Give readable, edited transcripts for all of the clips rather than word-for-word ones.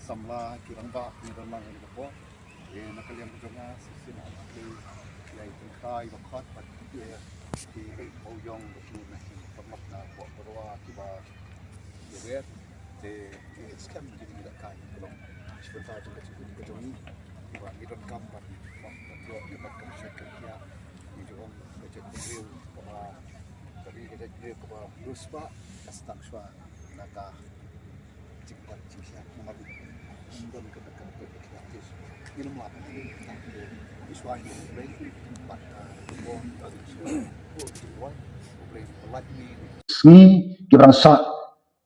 samla kirang ba ni ron lang ni ko nakaliang ko nga sina ki yai kai ba khat pat ki mo yong ko na format na ko roa ki ba yet te scam ni da kai ko sebentar tu ke ni ba ni ron kam ba ko ni ba kam sekal ya ni jo ko je review ko ba tadi kita review ko ba ruspa kastak shwa naka cepat cincang nomor dan kedekat kreatif ilmu apa ini iswai baik pada bom atau bom pelat ni sni kibrang sa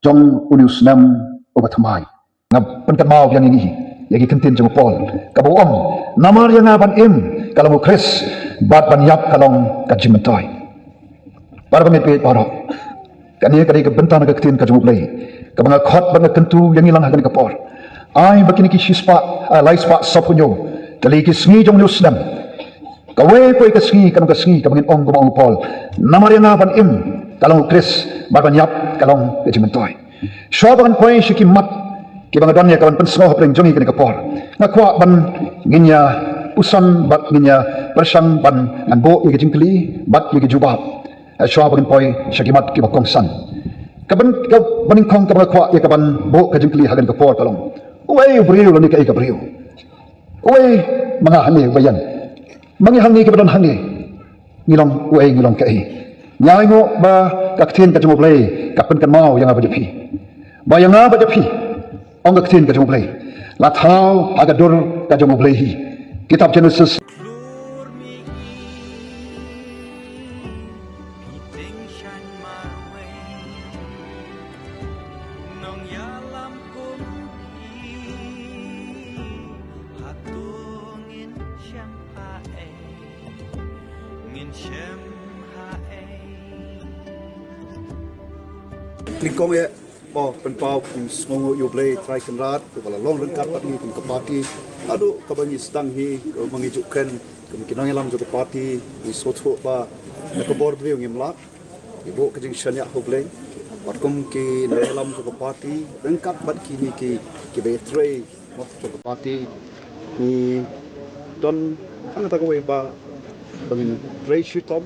jong unius nam obatmai ngap penkamau yang ini yagi kentin jong pol kabom namar yang aban im kalau kris bat ban yap kalong kajimentai para pemipit para kani kani kebentan ketin kajung play kabanga khot banga tentu yang ilang hagan kapor ai bakini ki shispa lai spa sapunyo tali ki sngi jong lusnam kawe poi ka sngi kan ka sngi kabangin ong gumang pol namar yang aban im kalong kris ban yap kalong kejimentai shobangan poi shiki mat ki banga donnya kawan pensno hapring jongi kan kapor ngakwa ban nginya usan bat nginya persang ban anbo yegi jingkli bat yegi jubab shobangan poi shakimat ki bakong san kaban baning kong kaban kwa ya kaban bo ka jingkli hagan ka por kalong uai brio ni ka brio uai mga hangi bayan mangi hangi ka badon hangi ngilong uai ngilong ka nyai ngo ba kaktin ka jumo play kapan kan mau yang apa jepi ba yang apa jepi ong kaktin ka jumo play la thau agadur ka jumo play hi kitab Genesis Lingkong ya, penpau semua you play try kenrat, kalau long rengkap ni ke parti, aduh kabangi sedang hi mengejutkan kemungkinan yang juga parti di soto ba, nak bor beliau ngemlak, ibu kejeng syanyak ho play, patkum ki dalam juga parti rengkap bat kini ki betray juga parti ni don kan tak kau ba bangin Ray Shutom.